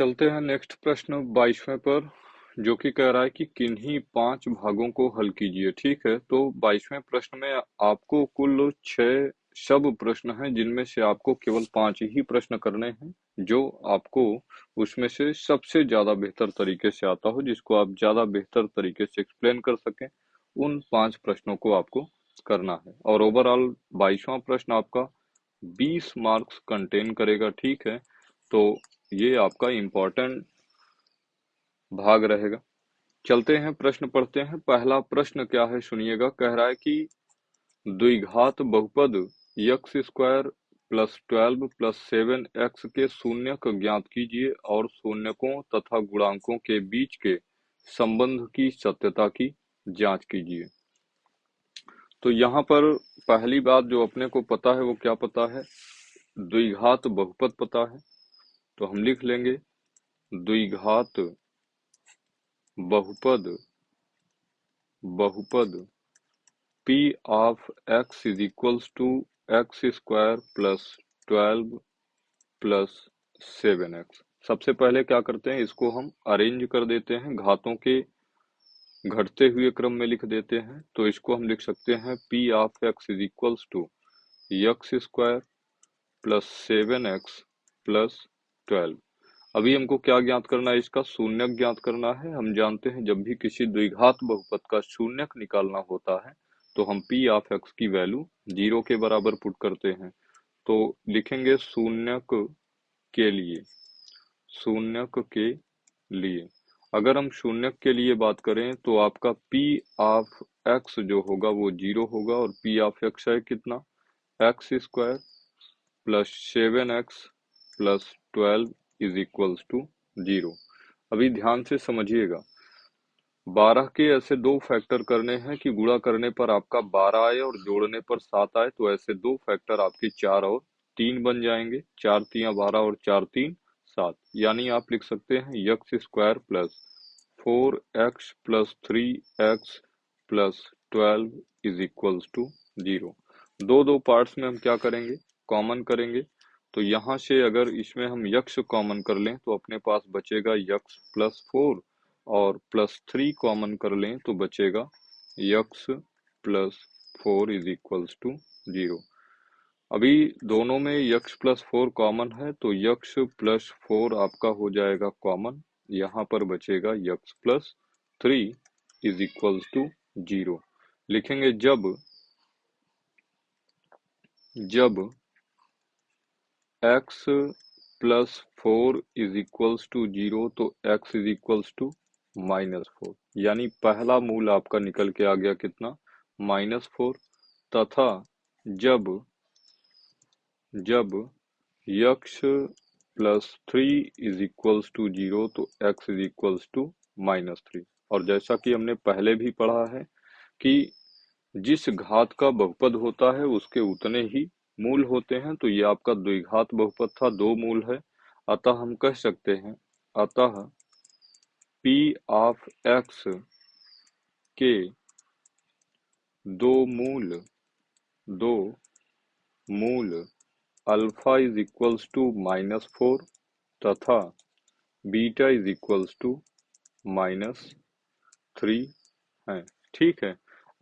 चलते हैं नेक्स्ट प्रश्न 22वें पर, जो कि कह रहा है कि किन्हीं 5 भागों को हल कीजिए। ठीक है, तो 22वें प्रश्न में आपको कुल 6 सब प्रश्न हैं, जिनमें से आपको केवल 5 ही प्रश्न करने हैं, जो आपको उसमें से सबसे ज्यादा बेहतर तरीके से आता हो, जिसको आप ज्यादा बेहतर तरीके से एक्सप्लेन कर सकें। उन 5 प्रश्नों को आपको करना है और ओवरऑल 22वां प्रश्न आपका 20 मार्क्स कंटेन करेगा। ठीक है, तो ये आपका इम्पोर्टेंट भाग रहेगा। चलते हैं, प्रश्न पढ़ते हैं। पहला प्रश्न क्या है सुनिएगा। कह रहा है कि द्विघात बहुपद x square plus 12 plus 7x के शून्यक ज्ञात कीजिए और शून्यकों तथा गुणांकों के बीच के संबंध की सत्यता की जांच कीजिए। तो यहाँ पर पहली बात जो अपने को पता है वो क्या पता है, द्विघात बहुपद पता है। तो हम लिख लेंगे द्विघात बहुपद P of x is equals to x square plus 12 plus 7x। सबसे पहले क्या करते हैं, इसको हम अरेंज कर देते हैं, घातों के घटते हुए क्रम में लिख देते हैं। तो इसको हम लिख सकते हैं P of x is equals to x square plus 7x plus 12। अभी हमको क्या ज्ञात करना है, इसका शून्यक ज्ञात करना है। हम जानते हैं जब भी किसी द्विघात बहुपद का शून्यक निकालना होता है तो हम p ऑफ x की वैल्यू 0 के बराबर पुट करते हैं। तो लिखेंगे शून्यक के लिए अगर हम शून्यक के लिए बात करें तो आपका p ऑफ x जो होगा वो 0 होगा और p ऑफ x है कितना, x square plus 7x plus 12 is equals to 0। अभी ध्यान से समझिएगा, 12 के ऐसे दो फैक्टर करने हैं कि गुणा करने पर आपका 12 आए और जोड़ने पर 7 आए। तो ऐसे दो फैक्टर आपके 4 और 3 बन जाएंगे। 4 तियां 12 और 4 3 7। यानी आप लिख सकते हैं x square plus 4x plus 3x plus 12 is equals to 0। दो पार्ट्स में हम क्या करेंगे, कॉमन करेंगे। तो यहाँ से अगर इसमें हम यक्स कॉमन कर लें तो अपने पास बचेगा यक्स प्लस 4 और प्लस 3 कॉमन कर लें तो बचेगा x plus 4 is equals to 0। अभी दोनों में यक्स प्लस 4 कॉमन है तो यक्स प्लस 4 आपका हो जाएगा कॉमन। यहाँ पर बचेगा x plus 3 is equals to 0। लिखेंगे जब x plus 4 is equals to 0 तो x इज इक्वल्स टू -4। यानी पहला मूल आपका निकल के आ गया कितना, -4। तथा जब x plus 3 is equals to 0 तो x इज इक्वल्स टू -3। और जैसा कि हमने पहले भी पढ़ा है कि जिस घात का बहुपद होता है उसके उतने ही मूल होते हैं। तो ये आपका द्विघात बहुपद था, 2 मूल है। अतः हम कह सकते हैं अतः p ऑफ x के दो मूल अल्फा इज इक्वल्स टू -4 तथा बीटा इज इक्वल्स टू -3 है। ठीक है,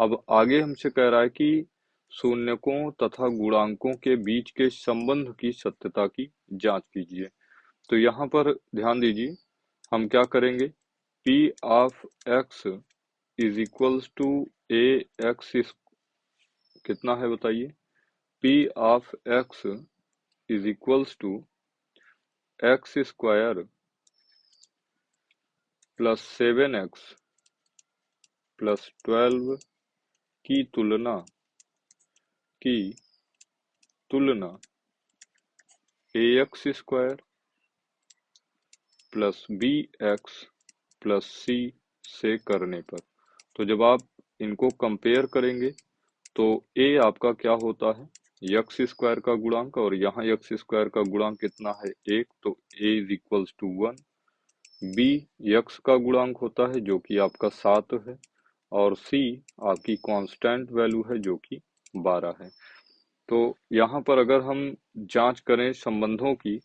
अब आगे हमसे कह रहा है कि शून्यकों तथा गुणांकों के बीच के संबंध की सत्यता की जांच कीजिए। तो यहाँ पर ध्यान दीजिए, हम क्या करेंगे, p of x is equals to a x कितना है बताइए, p of x is equals to x square plus 7x plus 12 की तुलना ax square plus b x plus c से करने पर। तो जब आप इनको कंपेयर करेंगे तो a आपका क्या होता है, यक्स स्क्वायर का गुणांक, और यहाँ यक्स स्क्वायर का गुणांक कितना है 1, तो a is equals to 1। b x का गुणांक होता है जो कि आपका 7 है और c आपकी कांस्टेंट वैल्यू है जो कि 12 है। तो यहाँ पर अगर हम जांच करें संबंधों की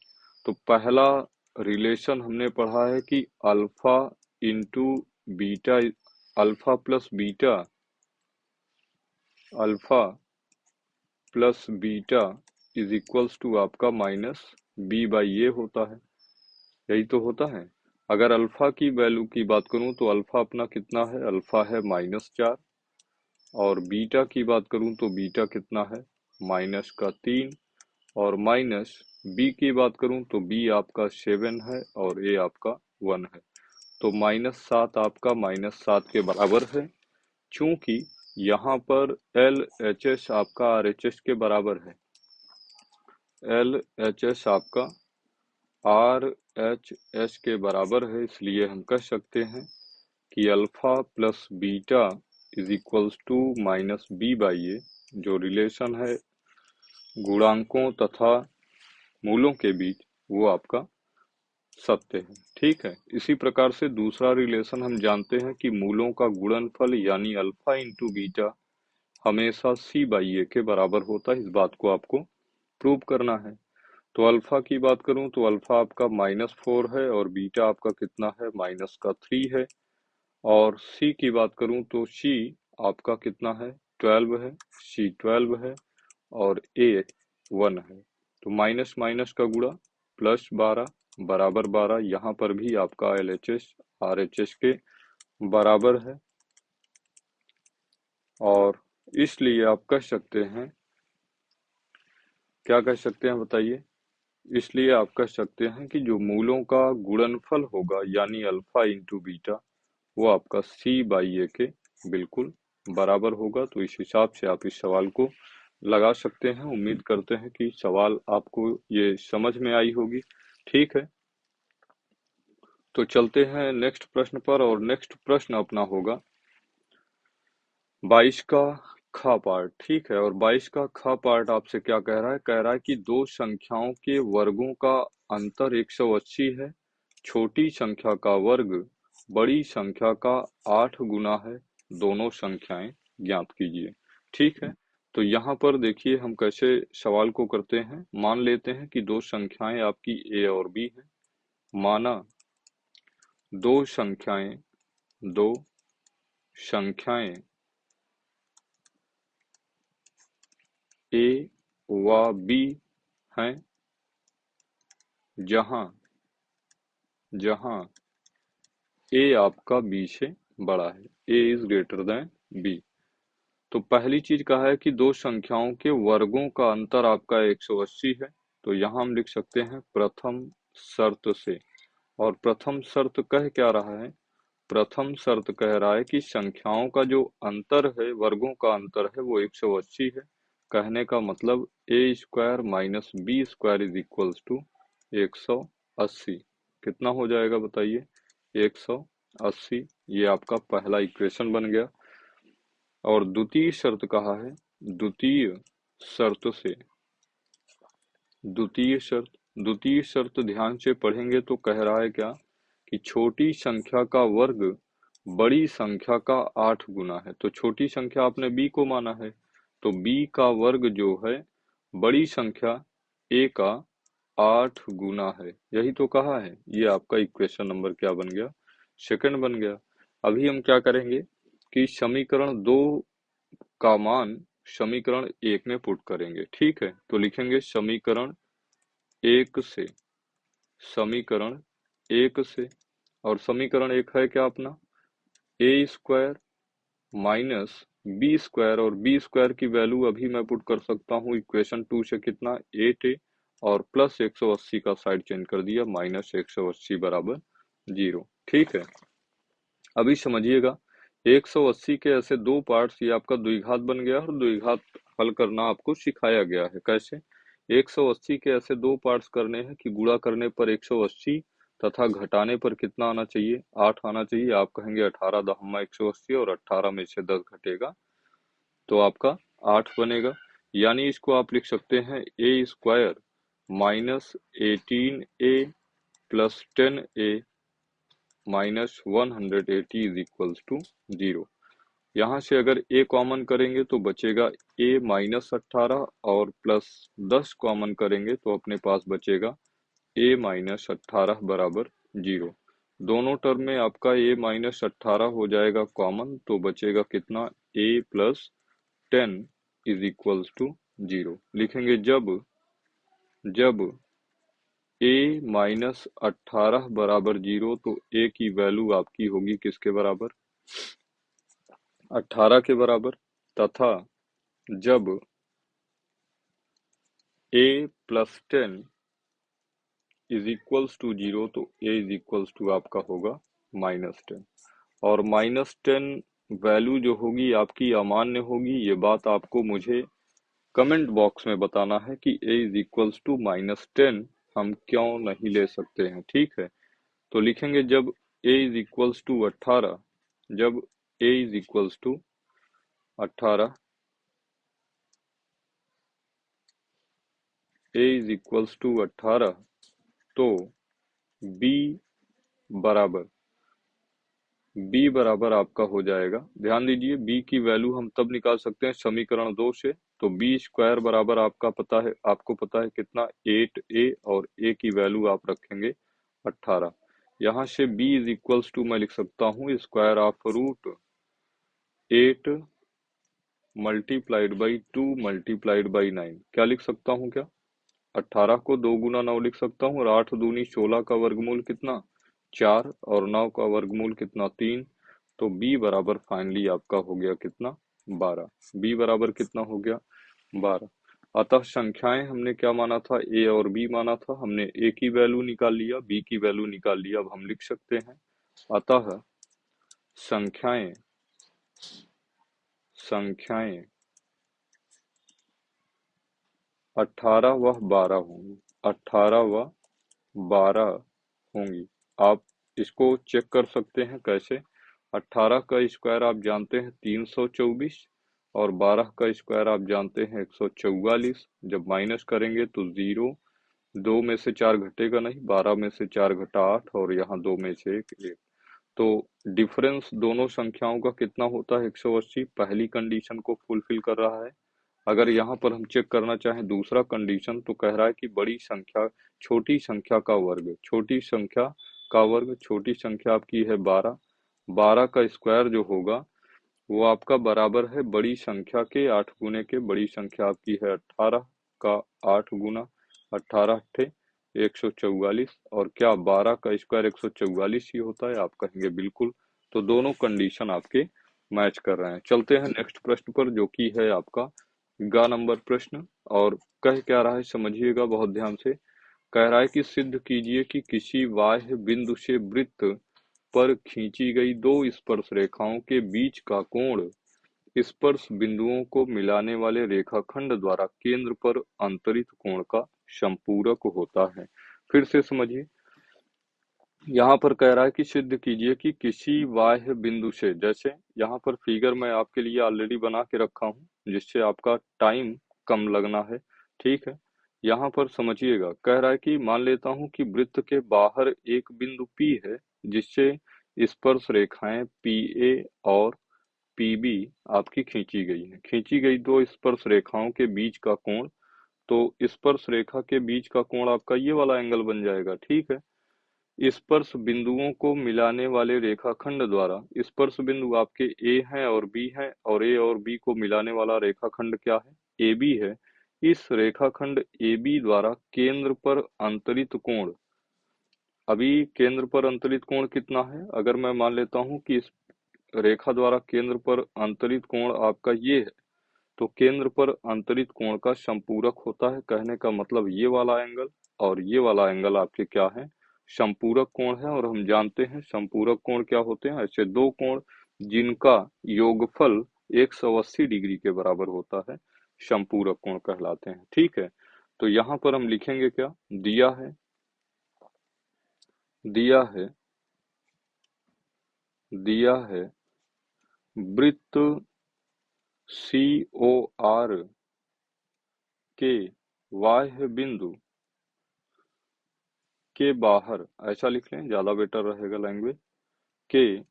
तो पहला रिलेशन हमने पढ़ा है कि alpha into beta, alpha plus beta, alpha plus beta is equals to आपका माइनस बी बाई ए होता है। यही तो होता है। अगर अल्फा की वैल्यू की बात करूं तो अल्फा अपना कितना है, अल्फा है -4, और बीटा की बात करूं तो बीटा कितना है, -3, और माइनस बी की बात करूं तो बी आपका 7 है और ए आपका 1 है। तो -7 आपका -7 के बराबर है। चूंकि यहाँ पर एल एच एस आपका आर एच एस के बराबर है, एल एच एस आपका आर एच एस के बराबर है, इसलिए हम कह सकते हैं कि alpha plus beta is equals to minus b by a, जो रिलेशन है गुणांकों तथा मूलों के बीच, वो आपका सत्य है। ठीक है। इसी प्रकार से दूसरा रिलेशन हम जानते हैं कि मूलों का गुणनफल यानी अल्फा इंटू बीटा हमेशा सी बाई ए के बराबर होता है। इस बात को आपको प्रूव करना है। तो अल्फा की बात करूं तो अल्फा आपका -4 है और बीटा आपका कितना है, -3 है। और सी की बात करूं तो सी आपका कितना है, 12 है, सी 12 है और ए 1 है। तो माइनस माइनस का गुणा +12 बराबर 12, यहाँ पर भी आपका L H S R H S के बराबर है। और इसलिए आप कह सकते हैं, क्या कह सकते हैं बताइए, इसलिए आप कह सकते हैं कि जो मूलों का गुणनफल होगा यानी अल्फा इंटू बीटा, वो आपका सी बाई ए के बिल्कुल बराबर होगा। तो इस हिसाब से आप इस सवाल को लगा सकते हैं। उम्मीद करते हैं कि सवाल आपको ये समझ में आई होगी। ठीक है, तो चलते हैं नेक्स्ट प्रश्न पर, और नेक्स्ट प्रश्न अपना होगा 22 का ख पार्ट। ठीक है, और 22 का ख पार्ट आपसे क्या कह रहा है, कह रहा है कि दो संख्याओं के वर्गों का अंतर 180 है, छोटी संख्या का वर्ग बड़ी संख्या का 8 गुना है, दोनों संख्याएं ज्ञात कीजिए। ठीक है, तो यहाँ पर देखिए हम कैसे सवाल को करते हैं। मान लेते हैं कि दो संख्याएं आपकी ए और बी है। माना दो संख्याएं ए व बी हैं, जहां जहां ए आपका बी से बड़ा है, ए इज ग्रेटर देन बी। तो पहली चीज कहा है कि दो संख्याओं के वर्गों का अंतर आपका 180 है। तो यहाँ हम लिख सकते हैं प्रथम शर्त से। और प्रथम शर्त कह क्या रहा है, प्रथम शर्त कह रहा है कि संख्याओं का जो अंतर है, वर्गों का अंतर है, वो 180 है। कहने का मतलब a square minus b square is equals to 180। कितना हो जाएगा बताइए, 180। ये आपका पहला इक्वेशन बन गया। और द्वितीय शर्त कहा है, द्वितीय शर्त से, द्वितीय शर्त ध्यान से पढ़ेंगे तो कह रहा है क्या, कि छोटी संख्या का वर्ग बड़ी संख्या का 8 गुना है। तो छोटी संख्या आपने बी को माना है, तो बी का वर्ग जो है बड़ी संख्या ए का 8 गुना है। यही तो कहा है। ये आपका इक्वेशन नंबर क्या बन गया, सेकंड बन गया। अभी हम क्या करेंगे कि समीकरण 2 का मान समीकरण 1 में पुट करेंगे। ठीक है, तो लिखेंगे समीकरण 1 से, समीकरण 1 से, और समीकरण 1 है क्या अपना, ए स्क्वायर माइनस बी स्क्वायर, और बी स्क्वायर की वैल्यू अभी मैं पुट कर सकता हूँ इक्वेशन 2 से, कितना 8a, और प्लस 180 का साइड चेंज कर दिया, -180 बराबर 0। ठीक है, अभी समझिएगा 180 के ऐसे दो पार्ट्स, ये आपका द्विघात बन गया और द्विघात हल करना आपको सिखाया गया है। कैसे, 180 के ऐसे दो पार्ट्स करने हैं कि गुणा करने पर 180 तथा घटाने पर कितना आना चाहिए, 8 आना चाहिए। आप कहेंगे 18 दहम्मा 180, और 18 में से 10 घटेगा तो आपका 8 बनेगा। यानी इसको आप लिख सकते हैं a square -18a plus 10a -180 is equals to 0। यहाँ से अगर a कॉमन करेंगे तो बचेगा a -18, और +10 कॉमन करेंगे तो अपने पास बचेगा a माइनस 18 बराबर 0। दोनों टर्म में आपका a माइनस 18 हो जाएगा कॉमन, तो बचेगा कितना, a plus 10 is equals to 0। लिखेंगे जब a माइनस 18 बराबर 0, तो a की वैल्यू आपकी होगी किसके बराबर, 18 के बराबर। तथा जब a plus 10 is equals to 0, तो a इज इक्वल्स टू आपका होगा -10। और -10 वैल्यू जो होगी आपकी अमान्य होगी। ये बात आपको मुझे कमेंट बॉक्स में बताना है कि a इज इक्वल्स टू -10 हम क्यों नहीं ले सकते हैं, ठीक है। तो लिखेंगे जब a इज इक्वल्स टू 18, जब a is equals to 18, a is equals to 18, तो b बराबर आपका हो जाएगा। ध्यान दीजिए b की वैल्यू हम तब निकाल सकते हैं समीकरण 2 से। तो b स्क्वायर बराबर आपको पता है कितना, 8a, और a की वैल्यू आप रखेंगे 18। यहाँ से b इज इक्वल्स टू मैं लिख सकता हूँ square of root 8 multiplied by 2 multiplied by 9। क्या लिख सकता हूँ, क्या 18 को 2 गुना 9 लिख सकता हूँ, और 8 दूनी 16 का वर्गमूल कितना, 4, और 9 का वर्गमूल कितना, 3। तो b बराबर फाइनली आपका हो गया कितना, 12। b बराबर कितना हो गया, 12। अतः संख्याएं हमने क्या माना था, a और b माना था, हमने a की वैल्यू निकाल लिया, b की वैल्यू निकाल लिया। अब हम लिख सकते हैं, अतः संख्याएं संख्याएं 18 व 12 होंगी, 18 व 12 होंगी। आप इसको चेक कर सकते हैं कैसे, 18 का स्क्वायर आप जानते हैं 324, और 12 का स्क्वायर आप जानते हैं 144। जब माइनस करेंगे तो 0, 2 में से 4 घटेगा नहीं, 12 में से 4 घटा 8, और यहाँ 2 में से 1। तो डिफरेंस दोनों संख्याओं का कितना होता है, 180। पहली कंडीशन को फुलफिल कर रहा है। अगर यहाँ पर हम चेक करना चाहें दूसरा कंडीशन, तो कह रहा है कि बड़ी संख्या छोटी संख्या का वर्ग, छोटी संख्या आपकी है 12, 12 का स्क्वायर जो होगा वो आपका बराबर है बड़ी संख्या के 8 गुने के। बड़ी संख्या आपकी है 18 का 8 गुना, 18 अट्ठे 144, और क्या 12 का स्क्वायर 144 ही होता है, आप कहेंगे बिल्कुल। तो दोनों कंडीशन आपके मैच कर रहे हैं। चलते हैं नेक्स्ट प्रश्न पर, जो कि है आपका गा नंबर प्रश्न। और कह क्या रहा है समझिएगा बहुत ध्यान से। कह रहा है कि सिद्ध कीजिए कि किसी बाह्य बिंदु से वृत्त पर खींची गई दो स्पर्श रेखाओं के बीच का कोण स्पर्श बिंदुओं को मिलाने वाले रेखाखंड द्वारा केंद्र पर अंतरित कोण का संपूरक होता है। फिर से समझिए, यहाँ पर कह रहा है कि सिद्ध कीजिए कि किसी बाह्य बिंदु से, जैसे यहाँ पर फिगर मैं आपके लिए ऑलरेडी बना के रखा हूँ जिससे आपका टाइम कम लगना है, ठीक है। यहाँ पर समझिएगा, कह रहा है कि मान लेता हूँ कि वृत्त के बाहर एक बिंदु P है जिससे स्पर्श रेखाएं PA और PB आपकी खींची गई है। खींची गई दो स्पर्श रेखाओं के बीच का कोण, तो स्पर्श रेखा के बीच का कोण आपका ये वाला एंगल बन जाएगा, ठीक है। स्पर्श बिंदुओं को मिलाने वाले रेखाखंड द्वारा, स्पर्श बिंदु आपके ए हैं और बी हैं, और ए और बी को मिलाने वाला रेखाखंड क्या है, ए बी है। इस रेखाखंड ए बी द्वारा केंद्र पर अंतरित कोण, अभी केंद्र पर अंतरित कोण कितना है, अगर मैं मान लेता हूं कि इस रेखा द्वारा केंद्र पर अंतरित कोण आपका ये है, तो केंद्र पर अंतरित कोण का संपूरक होता है। कहने का मतलब ये वाला एंगल और ये वाला एंगल आपके क्या है, संपूरक कोण है। और हम जानते हैं संपूरक कोण क्या होते हैं, ऐसे दो कोण जिनका योगफल 180 डिग्री के बराबर होता है संपूरक कोण कहलाते हैं, ठीक है। तो यहाँ पर हम लिखेंगे क्या, दिया है वृत्त COR के बाह्य बिंदु के बाहर, ऐसा लिख लें ज्यादा बेटर रहेगा लैंग्वेज, के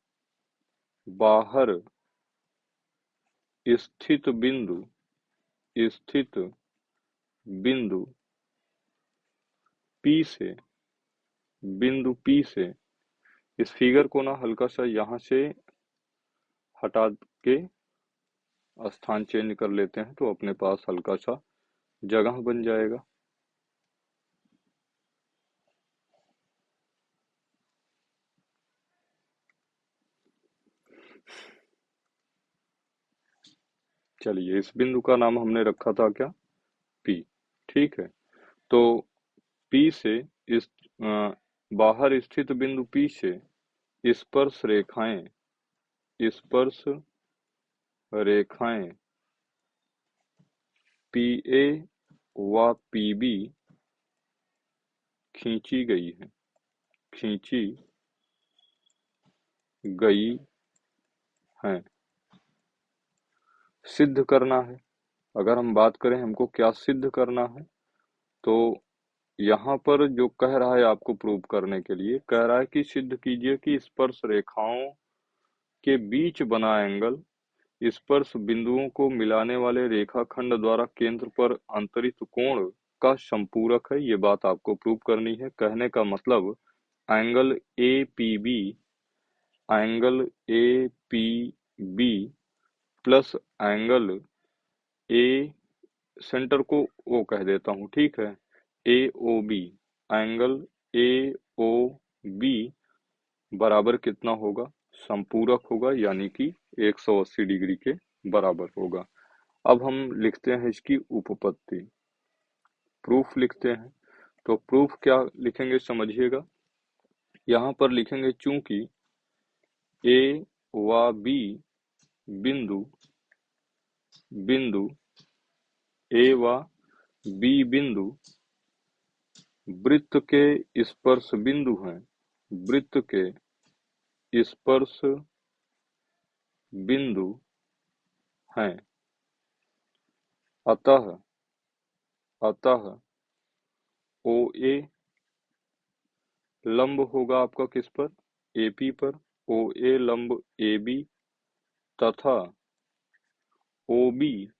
बाहर स्थित बिंदु स्थित बिंदु P से बिंदु P से, इस फिगर को ना हल्का सा यहाँ से हटा के स्थान चेंज कर लेते हैं तो अपने पास हल्का सा जगह बन जाएगा। चलिए, इस बिंदु का नाम हमने रखा था क्या, P। ठीक है, तो P से इस बाहर स्थित बिंदु P से स्पर्श रेखाएं, स्पर्श रेखाएं PA व PB खींची गई है, खींची गई है। सिद्ध करना है। अगर हम बात करें हमको क्या सिद्ध करना है, तो यहाँ पर जो कह रहा है आपको प्रूव करने के लिए कह रहा है कि सिद्ध कीजिए कि स्पर्श रेखाओं के बीच बना एंगल स्पर्श बिंदुओं को मिलाने वाले रेखाखंड द्वारा केंद्र पर अंतरित कोण का संपूरक है। ये बात आपको प्रूव करनी है। कहने का मतलब angle APB, angle APB plus angle A, centre को O कह देता हूँ, ठीक है, AOB, एंगल AOB बराबर कितना होगा, संपूरक होगा, यानी कि 180 डिग्री के बराबर होगा। अब हम लिखते हैं इसकी उपपत्ति, प्रूफ लिखते हैं। तो प्रूफ क्या लिखेंगे समझिएगा, यहाँ पर लिखेंगे चूंकि A व B बिंदु A व B बिंदु वृत्त के स्पर्श बिंदु हैं, वृत्त के स्पर्श बिंदु हैं, अतः OA लंब होगा आपका किस पर, AP पर, OA लंब AB तथा OB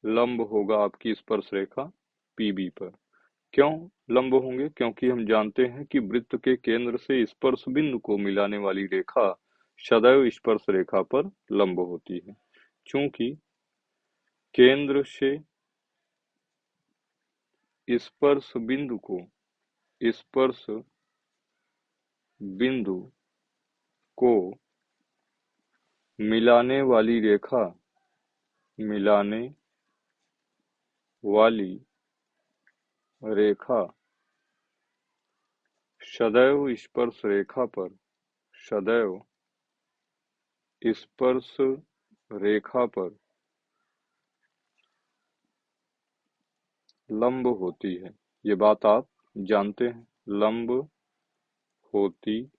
लंब होगा आपकी स्पर्श रेखा PB पर। क्यों लंब होंगे, क्योंकि हम जानते हैं कि वृत्त के केंद्र से स्पर्श बिंदु को मिलाने वाली रेखा सदैव स्पर्श रेखा पर लंब होती है। चूंकि केंद्र से स्पर्श बिंदु को, स्पर्श बिंदु को मिलाने वाली रेखा, मिलाने वाली रेखा सदैव स्पर्श रेखा पर, सदैव स्पर्श रेखा पर लंब होती है। ये बात आप जानते हैं, लंब होती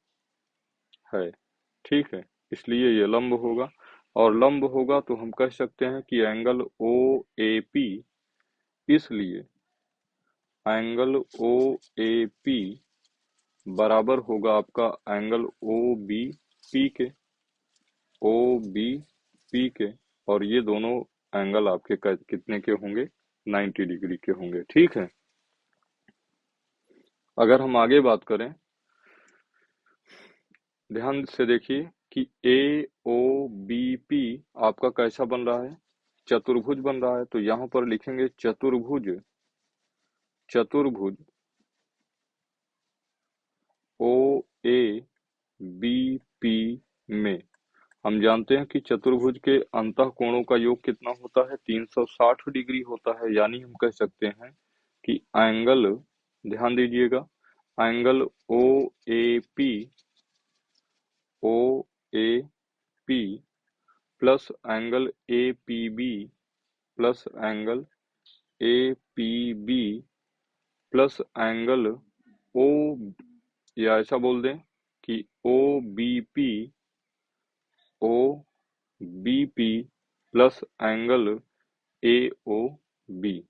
है, ठीक है, इसलिए ये लंब होगा। और लंब होगा तो हम कह सकते हैं कि एंगल OAP, इसलिए एंगल OAP बराबर होगा आपका एंगल OBP के, OBP के, और ये दोनों एंगल आपके कितने के होंगे, 90 डिग्री के होंगे, ठीक है। अगर हम आगे बात करें, ध्यान से देखिए कि AOBP आपका कैसा बन रहा है, चतुर्भुज बन रहा है। तो यहाँ पर लिखेंगे चतुर्भुज, चतुर्भुज OABP में हम जानते हैं कि चतुर्भुज के अंतः कोणों का योग कितना होता है, 360 डिग्री होता है। यानी हम कह सकते हैं कि एंगल, ध्यान दीजिएगा, angle OAP plus angle APB plus angle APB plus angle O, या ऐसा बोल दें कि OBP प्लस एंगल AOB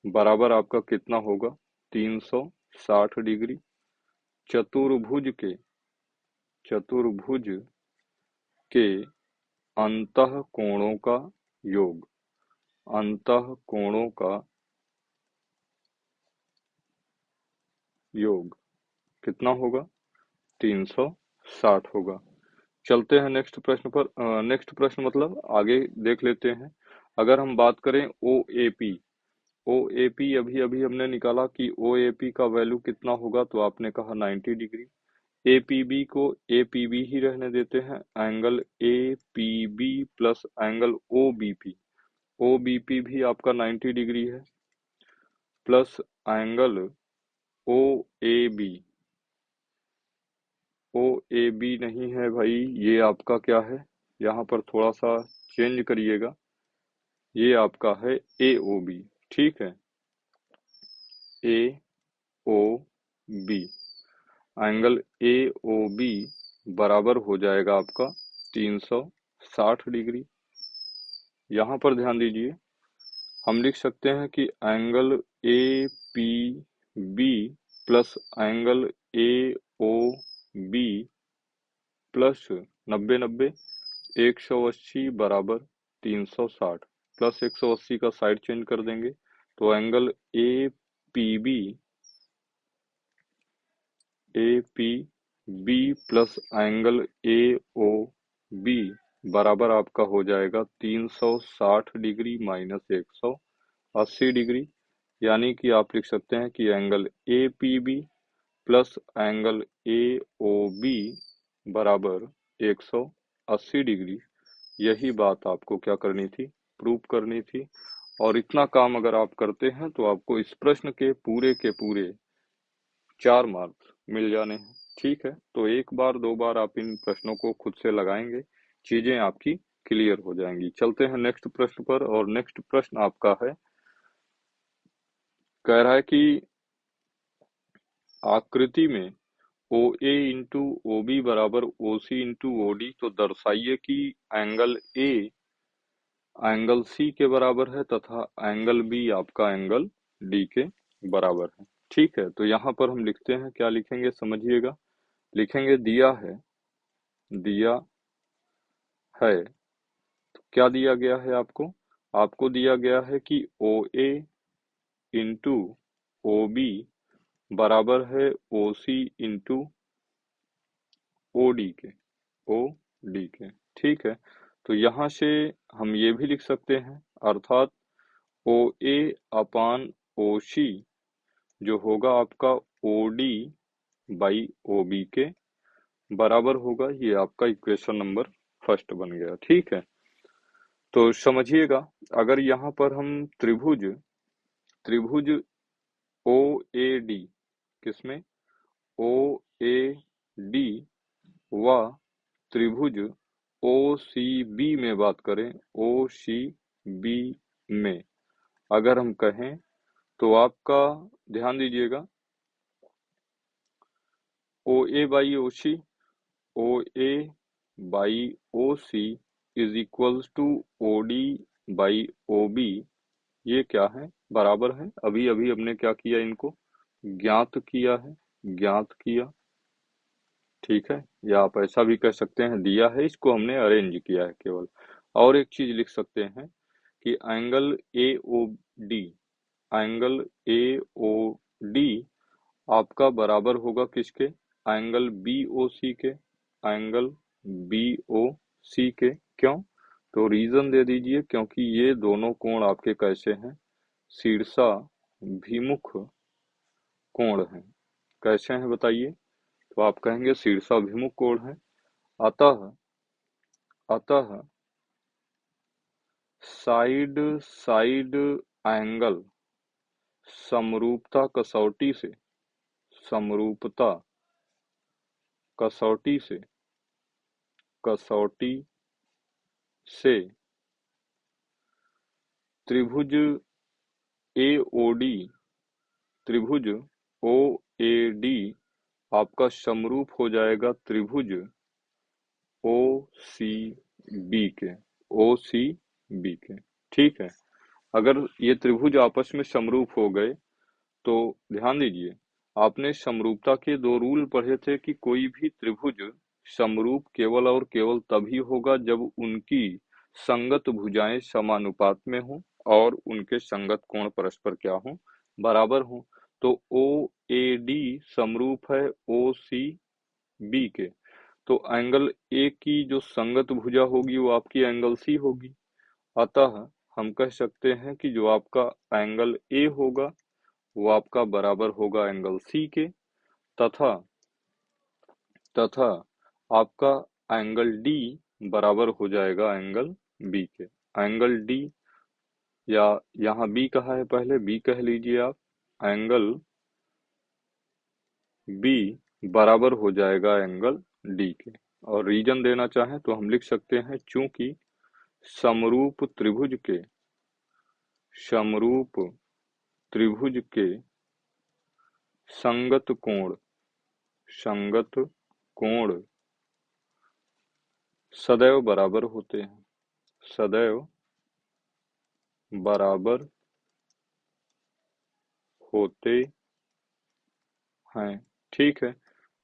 बराबर आपका कितना होगा, 360 डिग्री। चतुर्भुज के अंतः कोणों का योग, अंतः कोणों का योग कितना होगा? 360 होगा। चलते हैं नेक्स्ट प्रश्न पर। नेक्स्ट प्रश्न मतलब आगे देख लेते हैं। अगर हम बात करें OAP, OAP अभी अभी हमने निकाला कि OAP का वैल्यू कितना होगा, तो आपने कहा 90 डिग्री। APB को APB ही रहने देते हैं, angle APB plus angle OBP, OBP भी आपका 90 डिग्री है, प्लस एंगल OAB, OAB नहीं है भाई, ये आपका क्या है, यहाँ पर थोड़ा सा चेंज करिएगा, ये आपका है AOB। ठीक है, AOB, एंगल AOB बराबर हो जाएगा आपका 360 डिग्री। यहाँ पर ध्यान दीजिए, हम लिख सकते हैं कि angle APB plus angle AOB plus 90-90 180 बराबर 360, प्लस 180 का साइड चेंज कर देंगे तो angle APB plus angle AOB बराबर आपका हो जाएगा 360 डिग्री माइनस 180 डिग्री, यानी कि आप लिख सकते हैं कि angle APB plus angle AOB बराबर 180 डिग्री। यही बात आपको क्या करनी थी, प्रूव करनी थी। और इतना काम अगर आप करते हैं तो आपको इस प्रश्न के पूरे 4 मार्क्स मिल जाने हैं। ठीक है, तो एक बार 2 बार आप इन प्रश्नों को खुद से लगाएंगे, चीजें आपकी क्लियर हो जाएंगी। चलते हैं नेक्स्ट प्रश्न पर, और नेक्स्ट प्रश्न आपका है, कह रहा है कि आकृति में OA इंटू OB बराबर OC इंटू OD, तो दर्शाइए कि एंगल A एंगल C के बराबर है तथा एंगल B आपका एंगल D के बराबर है। ठीक है, तो यहाँ पर हम लिखते हैं, क्या लिखेंगे समझिएगा, लिखेंगे दिया है तो क्या दिया गया है आपको, आपको दिया गया है कि OA इंटू OB बराबर है OC इंटू OD के। ठीक है, तो यहाँ से हम ये भी लिख सकते हैं, अर्थात OA अपान OC जो होगा आपका OD बाई OB के बराबर होगा। ये आपका इक्वेशन नंबर फर्स्ट बन गया। ठीक है, तो समझिएगा, अगर यहाँ पर हम त्रिभुज OAD, किसमें, OAD व त्रिभुज OCB में बात करें, OCB में अगर हम कहें तो आपका ध्यान दीजिएगा, OA by OC, OA by OC is equals to OD by OB, ये क्या है, बराबर है। अभी अभी हमने क्या किया, इनको ज्ञात किया। ठीक है, या आप ऐसा भी कह सकते हैं दिया है, इसको हमने अरेंज किया है केवल। और एक चीज लिख सकते हैं कि एंगल AOD आपका बराबर होगा किसके, एंगल BOC के, एंगल BOC के। क्यों, तो रीजन दे दीजिए, क्योंकि ये दोनों कोण आपके कैसे हैं, शीर्षाभिमुख कोण हैं। कैसे हैं बताइए, तो आप कहेंगे शीर्षाभिमुख कोण है। अतः साइड साइड एंगल समरूपता कसौटी से त्रिभुज OAD आपका समरूप हो जाएगा त्रिभुज OCB के। ठीक है, अगर ये त्रिभुज आपस में समरूप हो गए तो ध्यान दीजिए, आपने समरूपता के 2 रूल पढ़े थे कि कोई भी त्रिभुज समरूप केवल और केवल तभी होगा जब उनकी संगत भुजाएं समानुपात में हों और उनके संगत कोण परस्पर क्या हों, बराबर हों। तो OAD समरूप है ओ सी बी के, तो एंगल ए की जो संगत भुजा होगी वो आपकी एंगल सी होगी। अतः हम कह सकते हैं कि जो आपका एंगल ए होगा वो आपका बराबर होगा एंगल सी के, तथा तथा आपका एंगल डी बराबर हो जाएगा एंगल बी के। एंगल डी, या यहाँ बी कहा है, पहले बी कह लीजिए आप, एंगल बी बराबर हो जाएगा एंगल डी के। और रीजन देना चाहें तो हम लिख सकते हैं, चूंकि समरूप त्रिभुज के समरूप त्रिभुज के संगत कोण सदैव बराबर होते हैं, सदैव बराबर होते हैं। ठीक है,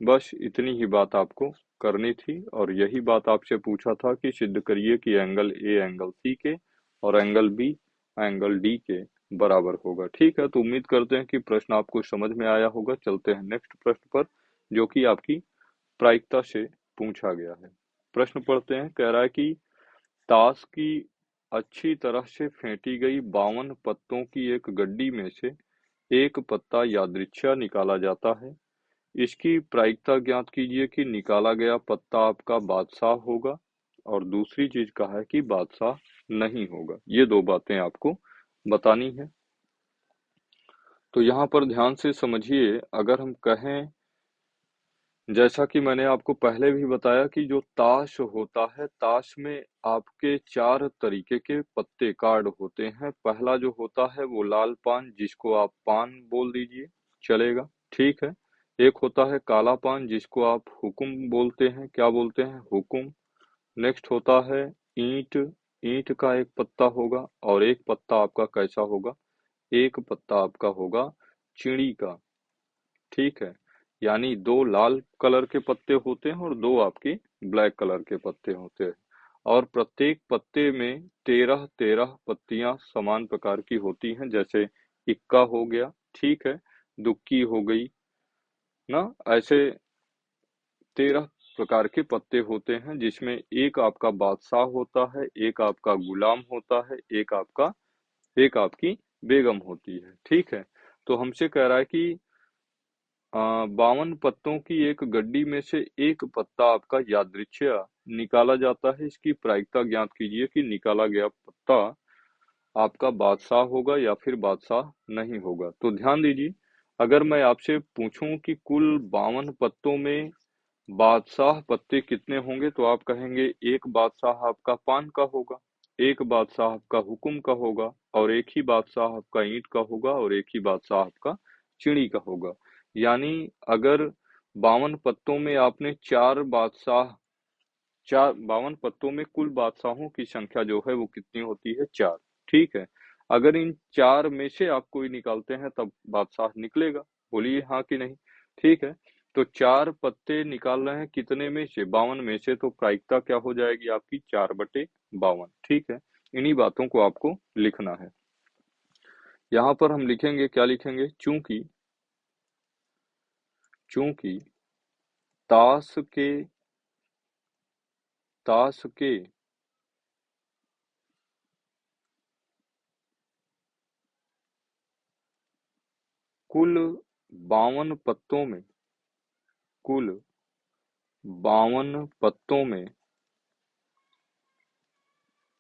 बस इतनी ही बात आपको करनी थी, और यही बात आपसे पूछा था कि सिद्ध करिए कि एंगल ए एंगल सी के और एंगल बी एंगल डी के बराबर होगा। ठीक है, तो उम्मीद करते हैं कि प्रश्न आपको समझ में आया होगा। चलते हैं नेक्स्ट प्रश्न पर, जो कि आपकी प्रायिकता से पूछा गया है। प्रश्न पढ़ते हैं। कह रहा है कि ताश की अच्छी तरह से फेंटी गई 52 पत्तों की एक गड्डी में से एक पत्ता यादृच्छा निकाला जाता है। इसकी प्रायिकता ज्ञात कीजिए कि निकाला गया पत्ता आपका बादशाह होगा, और दूसरी चीज कहा है कि बादशाह नहीं होगा। ये दो बातें आपको बतानी है। तो यहाँ पर ध्यान से समझिए, अगर हम कहें, जैसा कि मैंने आपको पहले भी बताया कि जो ताश होता है, ताश में आपके 4 तरीके के पत्ते कार्ड होते हैं। पहला जो होता है वो लाल पान, जिसको आप पान बोल दीजिए, चलेगा, ठीक है। एक होता है काला पान, जिसको आप हुकुम बोलते हैं, क्या बोलते हैं, हुकुम। नेक्स्ट होता है ईंट, ईंट का एक पत्ता होगा, और एक पत्ता आपका कैसा होगा, एक पत्ता आपका होगा चिड़ी का, ठीक है। यानी 2 लाल कलर के पत्ते होते हैं और 2 आपके ब्लैक कलर के पत्ते होते हैं, और प्रत्येक पत्ते में 13-13 पत्तियां समान प्रकार की होती हैं, जैसे इक्का हो गया, ठीक है, दुक्की हो गई ना, ऐसे 13 प्रकार के पत्ते होते हैं, जिसमें एक आपका बादशाह होता है, एक आपका गुलाम होता है, एक आपकी बेगम होती है, ठीक है। तो हमसे कह रहा है कि 52 पत्तों की एक गड्डी में से एक पत्ता आपका यादृच्छिया निकाला जाता है। इसकी प्रायिकता ज्ञात कीजिए कि निकाला गया पत्ता आपका बादशाह होगा या फिर बादशाह नहीं होगा। तो ध्यान दीजिए, अगर मैं आपसे पूछूं कि कुल 52 पत्तों में बादशाह पत्ते कितने होंगे, तो आप कहेंगे एक बादशाह आपका पान का होगा, एक बादशाह आपका हुकुम का होगा, और एक ही बादशाह आपका ईंट का होगा, और एक ही बादशाह आपका चिड़ी का होगा। यानी अगर 52 पत्तों में आपने 52 पत्तों में कुल बादशाहों की संख्या जो है वो कितनी होती है, 4, ठीक है। अगर इन 4 में से आप कोई निकालते हैं तब बादशाह निकलेगा, बोलिए हाँ कि नहीं, ठीक है। तो 4 पत्ते निकाल रहे हैं कितने में से, 52 में से, तो प्रायिकता क्या हो जाएगी आपकी, 4/52, ठीक है। इन्हीं बातों को आपको लिखना है। यहाँ पर हम लिखेंगे, क्या लिखेंगे, चूंकि चूंकि ताश के ताश के कुल 52 पत्तों में कुल 52 पत्तों में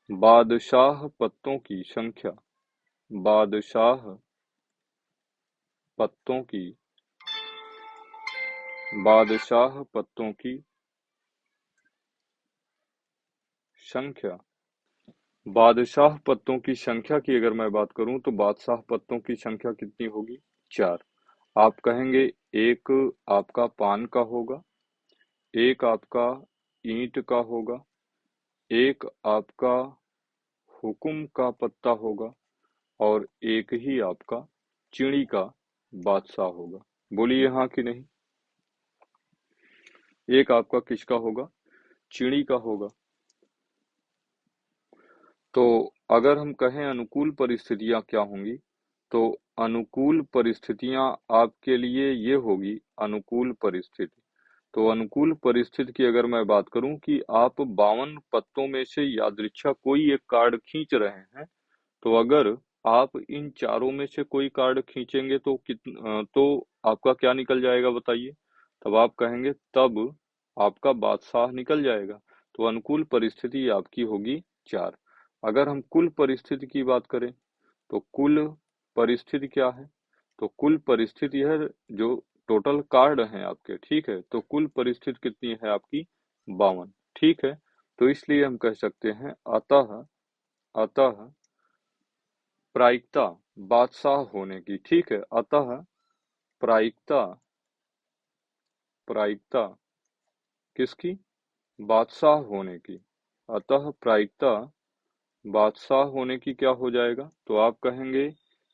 बादशाह पत्तों की संख्या बादशाह पत्तों की बादशाह पत्तों की संख्या बादशाह पत्तों की संख्या की अगर मैं बात करूं, तो बादशाह पत्तों की संख्या कितनी होगी, 4। आप कहेंगे एक आपका पान का होगा, एक आपका ईंट का होगा, एक आपका हुकुम का पत्ता होगा, और एक ही आपका चिड़ी का बादशाह होगा। बोलिए हाँ कि नहीं। एक आपका किसका होगा, चिड़ी का होगा। तो अगर हम कहें अनुकूल परिस्थितियां क्या होंगी, तो अनुकूल परिस्थितियां आपके लिए ये होगी अनुकूल परिस्थिति। तो अनुकूल परिस्थिति की अगर मैं बात करूं कि आप 52 पत्तों में से यादृच्छा कोई एक कार्ड खींच रहे हैं, तो अगर आप इन चारों में से कोई कार्ड खींचेंगे तो तो आपका क्या निकल जाएगा बताइए? तब आप कहेंगे तब आपका बादशाह निकल जाएगा। तो अनुकूल परिस्थिति आपकी होगी 4। अगर हम कुल परिस्थिति की बात करें तो कुल परिस्थिति क्या है? तो कुल परिस्थिति है जो टोटल कार्ड हैं आपके, ठीक है? तो कुल परिस्थिति कितनी है आपकी? 52, ठीक है? तो इसलिए हम कह सकते हैं अतः अतः प्रायिकता बादशाह होने की, ठीक है? अतः प्रायिकता प्रायिकता किसकी? बादशाह होने की। अतः प्रायिकता बादशाह होने की क्या हो जाएगा? तो आप कहेंगे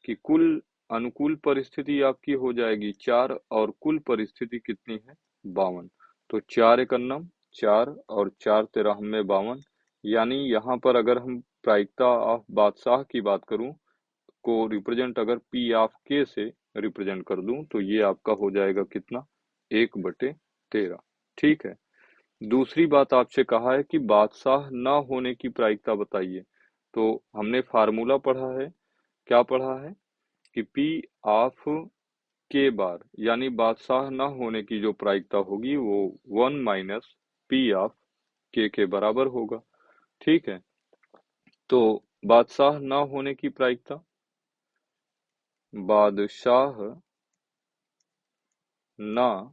कि कुल अनुकूल परिस्थिति आपकी हो जाएगी 4 और कुल परिस्थिति कितनी है? 52। तो 4 एकन्नम 4 और 4 तेरह में 52, यानी यहाँ पर अगर हम प्रायिकता ऑफ बादशाह की बात करूं को रिप्रेजेंट अगर पी ऑफ के से रिप्रेजेंट कर दूं तो ये आपका हो जाएगा कितना? 1/13, ठीक है? दूसरी बात आपसे कहा है कि बादशाह न होने की प्रायिकता बताइए। तो हमने फार्मूला पढ़ा है, क्या पढ़ा है कि पी ऑफ के बार यानी बादशाह न होने की जो प्रायिकता होगी वो 1 माइनस पी ऑफ के बराबर होगा, ठीक है? तो बादशाह न होने की प्रायिकता, बादशाह न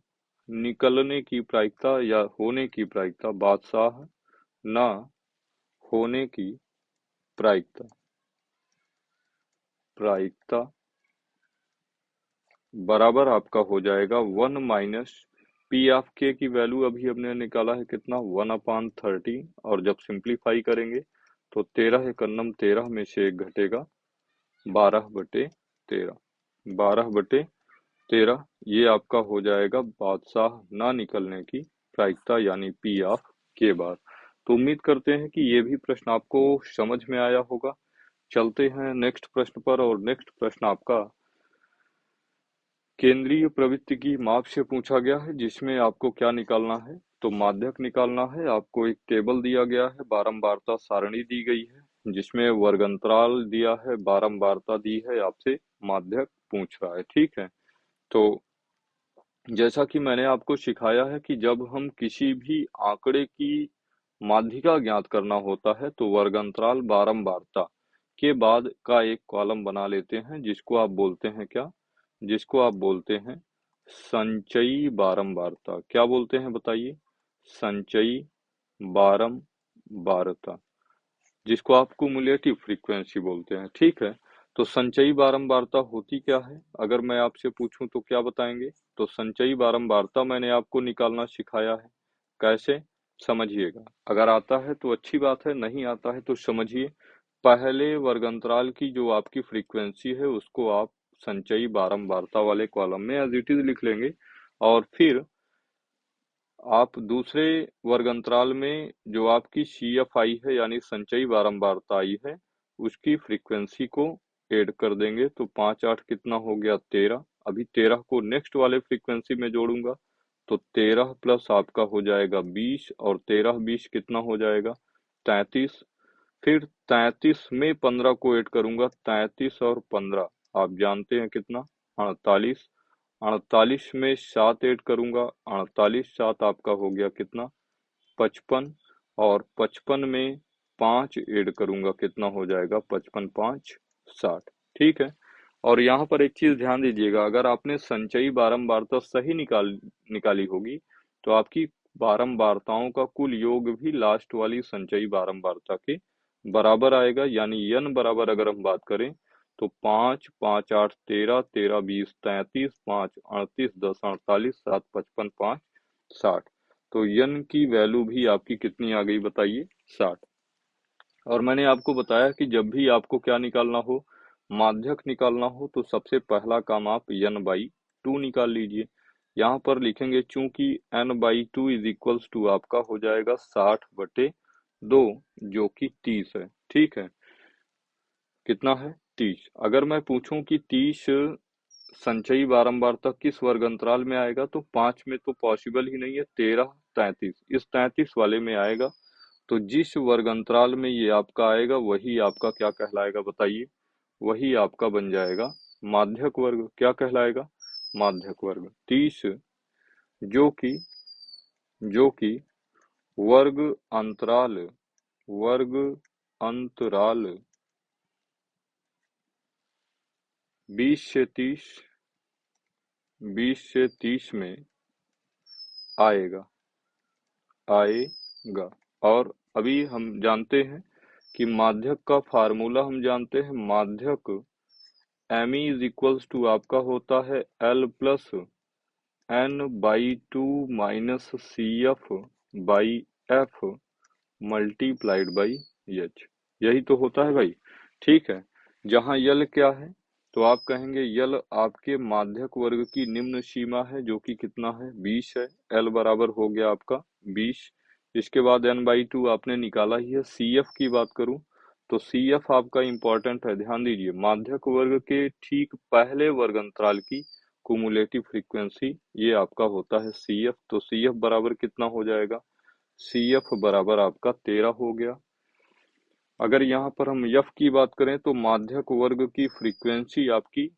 निकलने की प्रायिकता या होने की प्रायिकता, बादशाह न होने की प्रायिकता प्रायिकता बराबर आपका हो जाएगा 1 माइनस पी ऑफ के की वैल्यू अभी हमने निकाला है कितना? 1/13, और जब सिंप्लीफाई करेंगे तो 13 एकन्नम 13 में से एक घटेगा 12/13, 12/13 ये आपका हो जाएगा बादशाह ना निकलने की प्रायिकता यानी पी ऑफ के बार। तो उम्मीद करते हैं कि ये भी प्रश्न आपको समझ में आया होगा। चलते हैं नेक्स्ट प्रश्न पर, और नेक्स्ट प्रश्न आपका केंद्रीय प्रवृत्ति की माप से पूछा गया है, जिसमें आपको क्या निकालना है? तो माध्यक निकालना है। आपको एक टेबल दिया गया है, बारंबारता सारणी दी गई है जिसमें वर्गंतराल दिया है, बारंबारता दी है, आपसे माध्यक पूछ रहा है, ठीक है? तो जैसा कि मैंने आपको सिखाया है कि जब हम किसी भी आंकड़े की माध्यिका ज्ञात करना होता है तो वर्गंतराल बारंबारता के बाद का एक कॉलम बना लेते हैं, जिसको आप बोलते हैं क्या? जिसको आप बोलते हैं संचयी बारंबारता। क्या बोलते हैं बताइए? संचयी बारंबारता, जिसको आप क्युमुलेटिव फ्रीक्वेंसी बोलते हैं, ठीक है? तो संचयी बारंबारता होती क्या है? अगर मैं आपसे पूछूं तो क्या बताएंगे? तो संचयी बारंबारता मैंने आपको निकालना सिखाया है। कैसे? समझिएगा। अगर आता है तो अच्छी बात है, नहीं आता है तो समझिए। पहले वर्गंतराल की जो आपकी फ्रीक्वेंसी है उसको आप संचयी बारंबारता वाले कॉलम में एज इट इज लिख लेंगे, और फिर आप दूसरे वर्गंतराल में जो आपकी CFI है यानी संचयी बारंबारता आई है उसकी फ्रीक्वेंसी को ऐड कर देंगे। तो 5 8 कितना हो गया? 13। अभी 13 को नेक्स्ट वाले फ्रीक्वेंसी में जोड़ूंगा तो 13 प्लस आपका हो जाएगा 20, और 13 20 कितना हो जाएगा? 33। फिर 33 में 15 को ऐड करूंगा, 33 और 15 आप जानते हैं कितना? 48। 48 में 7 ऐड करूंगा, 48 7 आपका हो गया कितना? 55, और 55 में 5 ऐड करूंगा, कितना हो जाएगा? 55 5 60, ठीक है? और यहाँ पर एक चीज ध्यान दीजिएगा, अगर आपने संचयी बारंबारता सही निकाली होगी तो आपकी बारंबारताओं का कुल योग भी लास्ट वाली संचयी बारंबारता के बराबर आएगा। यानी n बराबर अगर हम बात करें तो 5 5 8 13 13 20 33 5 38 10 48 7 55 5 60। तो n की वैल्यू भी आपकी कितनी आ गई बताइए? 60। और मैंने आपको बताया कि जब भी आपको क्या निकालना हो, माध्यक निकालना हो, तो सबसे पहला काम आप n/2 निकाल लीजिए। यहाँ पर लिखेंगे चूंकि n/2 इज इक्वल्स टू आपका हो जाएगा 60/2 जो कि 30 है, ठीक है? कितना है? 30। अगर मैं पूछूं कि 30 संचयी बारंबारता किस वर्ग अंतराल में आएगा, तो 5 में तो पॉसिबल ही नहीं है। 13, 33, इस 33 वाले में आएगा। तो जिस वर्ग अंतराल में ये आपका आएगा वही आपका क्या कहलाएगा बताइए? वही आपका बन जाएगा माध्यक वर्ग। क्या कहलाएगा? माध्यक वर्ग। 30 जो कि जो कि वर्ग अंतराल वर्ग अंतराल 20 से 30 में आएगा आएगा। और अभी हम जानते हैं कि माध्यक का फार्मूला हम जानते हैं। माध्यक एम इज इक्वल्स टू आपका होता है l plus n by two minus c f by f multiplied by h. यही तो होता है भाई। ठीक है। जहां यल क्या है, तो आप कहेंगे यल आपके माध्यक वर्ग की निम्न सीमा है, जो कि कितना है? 20 है। एल बराबर हो गया आपका 20। इसके बाद एन बाई टू आपने निकाला ही है। सी एफ की बात करूं तो सी एफ आपका इंपॉर्टेंट है, ध्यान दीजिए। माध्यक वर्ग के ठीक पहले वर्ग अंतराल की कुमुलेटिव फ्रीक्वेंसी ये आपका होता है सी एफ। तो सी एफ बराबर कितना हो जाएगा? सी एफ बराबर आपका 13 हो गया। अगर यहाँ पर हम यफ की बात करें तो माध्यक वर्ग की फ्रीक्वेंसी आपकी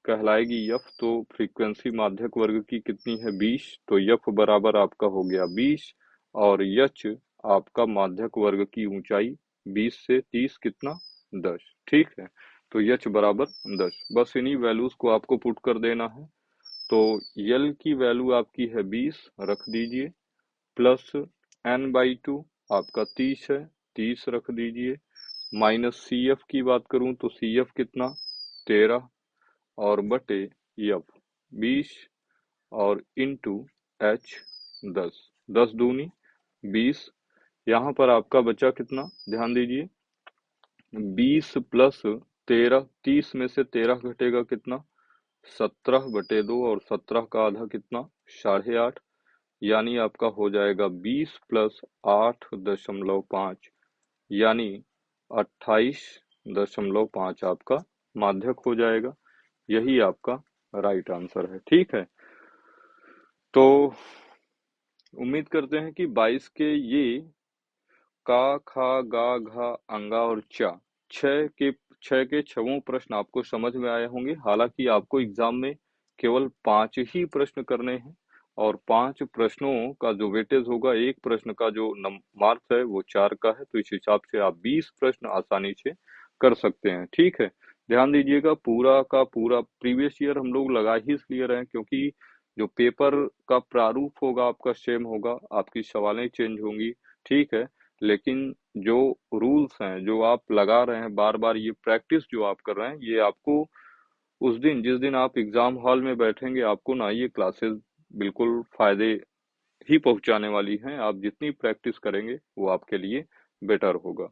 कहलाएगी यफ। तो फ्रीक्वेंसी माध्यक वर्ग की कितनी है? 20। तो यफ बराबर आपका हो गया 20 और यच आपका माध्यक वर्ग की ऊंचाई 20 से 30 कितना? 10। ठीक है। तो यच बराबर 10। बस इन्हीं वैल्यूज को आपको पुट कर देना है। तो यल की वैल्यू आपकी है 20 रख दीजिए, प्लस एन बाई टू आपका 30 है, 30 रख दीजिए, माइनस सी एफ की बात करूं तो सी एफ कितना? 13 और बटे एफ 20 और इंटू एच 10। 10 दूनी 20। यहाँ पर आपका बचा कितना? ध्यान दीजिए, 20 प्लस 13, 30 में से 13 घटेगा कितना? 17/2 और 17 का आधा कितना? 8.5। यानी आपका हो जाएगा 20 प्लस 8.5 यानी 28.5 आपका माध्यक हो जाएगा। यही आपका राइट आंसर है। ठीक है। तो उम्मीद करते हैं कि 22 के ये का, खा, गा, घा, अंगा और चा छह के छहों प्रश्न आपको समझ में आए होंगे। हालांकि आपको एग्जाम में केवल 5 ही प्रश्न करने हैं और 5 प्रश्नों का जो वेटेज होगा, एक प्रश्न का जो मार्क्स है वो 4 का है। तो इस हिसाब से आप 20 प्रश्न आसानी से कर सकते हैं। ठीक है। ध्यान दीजिएगा, पूरा का पूरा प्रीवियस ईयर हम लोग लगा ही इसलिए रहे हैं क्योंकि जो पेपर का प्रारूप होगा आपका सेम होगा, आपकी सवालें चेंज होंगी। ठीक है। लेकिन जो रूल्स हैं जो आप लगा रहे हैं, बार बार ये प्रैक्टिस जो आप कर रहे हैं, ये आपको उस दिन जिस दिन आप एग्जाम हॉल में बैठेंगे, आपको ना ये क्लासेस बिल्कुल फायदे ही पहुंचाने वाली हैं। आप जितनी प्रैक्टिस करेंगे वो आपके लिए बेटर होगा।